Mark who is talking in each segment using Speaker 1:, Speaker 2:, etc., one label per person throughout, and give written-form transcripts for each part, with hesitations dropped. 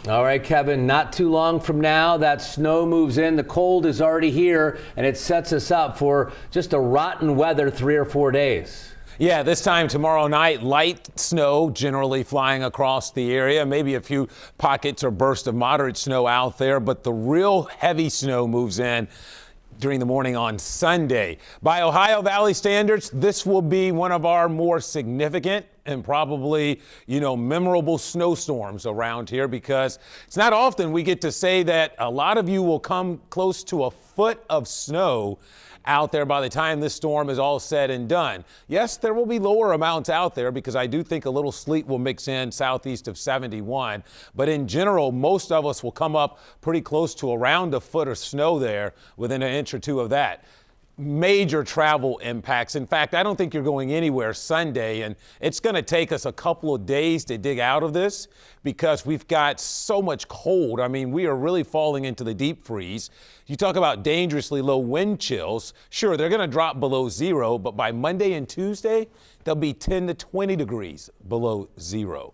Speaker 1: All right, Kevin, not too long from now, that snow moves in. The cold is already here, and it sets us up for just a rotten weather 3 or 4 days.
Speaker 2: Yeah, this time tomorrow night, light snow generally flying across the area. Maybe a few pockets or bursts of moderate snow out there, but the real heavy snow moves in during the morning on Sunday. By Ohio Valley standards, this will be one of our more significant and probably, memorable snowstorms around here, because it's not often we get to say that a lot of you will come close to a foot of snow out there by the time this storm is all said and done. Yes, there will be lower amounts out there because I do think a little sleet will mix in southeast of 71. But in general, most of us will come up pretty close to around a foot of snow there within an inch or two of that. Major travel impacts. In fact, I don't think you're going anywhere Sunday, and it's going to take us a couple of days to dig out of this because we've got so much cold. I mean, we are really falling into the deep freeze. You talk about dangerously low wind chills. Sure, they're going to drop below zero, but by Monday and Tuesday, they'll be 10 to 20 degrees below zero.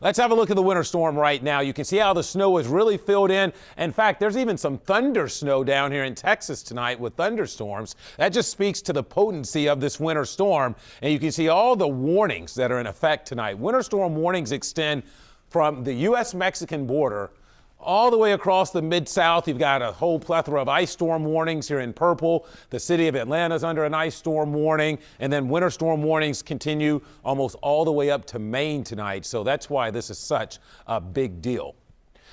Speaker 2: Let's have a look at the winter storm right now. You can see how the snow is really filled in. In fact, there's even some thunder snow down here in Texas tonight with thunderstorms. That just speaks to the potency of this winter storm. And you can see all the warnings that are in effect tonight. Winter storm warnings extend from the U.S.-Mexican border all the way across the Mid-South. You've got a whole plethora of ice storm warnings here in purple. The city of Atlanta is under an ice storm warning. And then winter storm warnings continue almost all the way up to Maine tonight. So that's why this is such a big deal.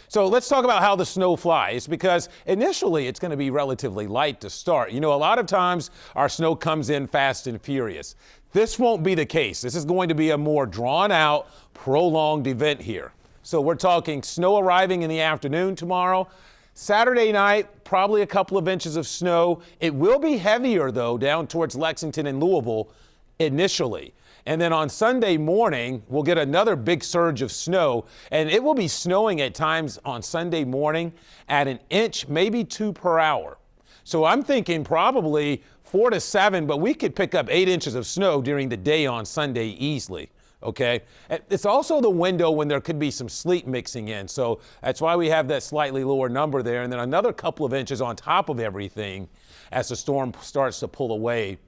Speaker 2: So let's talk about how the snow flies, because initially it's going to be relatively light to start. A lot of times our snow comes in fast and furious. This won't be the case. This is going to be a more drawn out, prolonged event here. So we're talking snow arriving in the afternoon tomorrow. Saturday night, probably a couple of inches of snow. It will be heavier, though, down towards Lexington and Louisville initially. And then on Sunday morning, we'll get another big surge of snow. And it will be snowing at times on Sunday morning at an inch, maybe 2 per hour. So I'm thinking probably 4 to 7, but we could pick up 8 inches of snow during the day on Sunday easily. Okay. It's also the window when there could be some sleet mixing in. So that's why we have that slightly lower number there. And then another couple of inches on top of everything as the storm starts to pull away,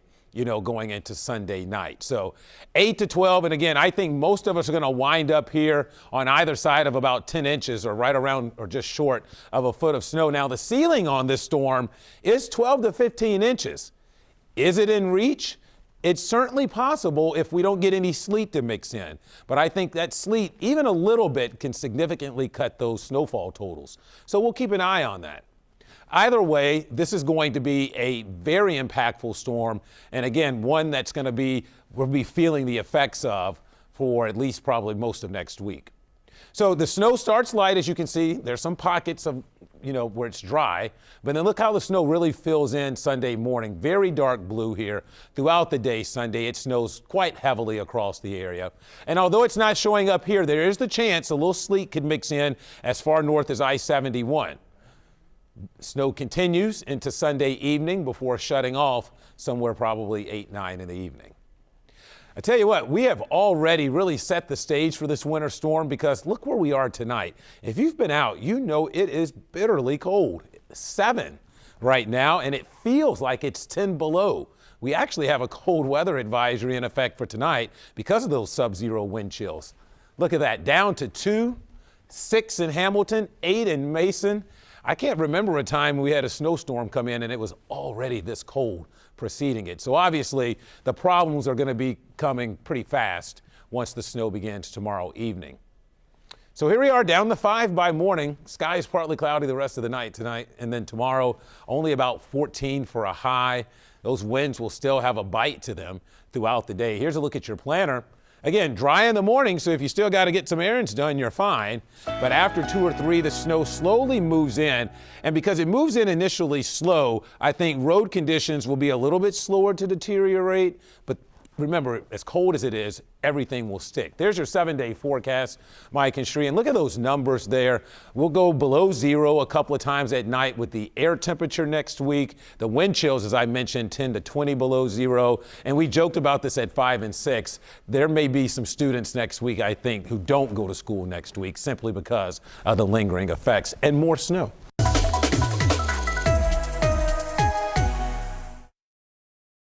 Speaker 2: going into Sunday night. So 8 to 12. And again, I think most of us are going to wind up here on either side of about 10 inches or right around or just short of a foot of snow. Now, the ceiling on this storm is 12 to 15 inches. Is it in reach? It's certainly possible if we don't get any sleet to mix in. But I think that sleet, even a little bit, can significantly cut those snowfall totals. So we'll keep an eye on that. Either way, this is going to be a very impactful storm. And again, one that's we'll be feeling the effects of for at least probably most of next week. So the snow starts light, as you can see. There's some pockets of where it's dry. But then look how the snow really fills in Sunday morning. Very dark blue here throughout the day Sunday. It snows quite heavily across the area. And although it's not showing up here, there is the chance a little sleet could mix in as far north as I-71. Snow continues into Sunday evening before shutting off somewhere probably 8, 9 in the evening. I tell you what, we have already really set the stage for this winter storm because look where we are tonight. If you've been out, it is bitterly cold. 7 right now, and it feels like it's 10 below. We actually have a cold weather advisory in effect for tonight because of those sub-zero wind chills. Look at that, down to 2, 6 in Hamilton, 8 in Mason. I can't remember a time we had a snowstorm come in and it was already this cold preceding it. So obviously the problems are going to be coming pretty fast once the snow begins tomorrow evening. So here we are down to 5 by morning. Sky is partly cloudy the rest of the night tonight. And then tomorrow only about 14 for a high. Those winds will still have a bite to them throughout the day. Here's a look at your planner. Again, dry in the morning, so if you still got to get some errands done, you're fine. But after 2 or 3, the snow slowly moves in. And because it moves in initially slow, I think road conditions will be a little bit slower to deteriorate. But remember, as cold as it is, everything will stick. There's your 7-day forecast, Mike and Shree. And look at those numbers there. We'll go below zero a couple of times at night with the air temperature next week. The wind chills, as I mentioned, 10 to 20 below zero. And we joked about this at 5 and 6. There may be some students next week, I think, who don't go to school next week simply because of the lingering effects and more snow.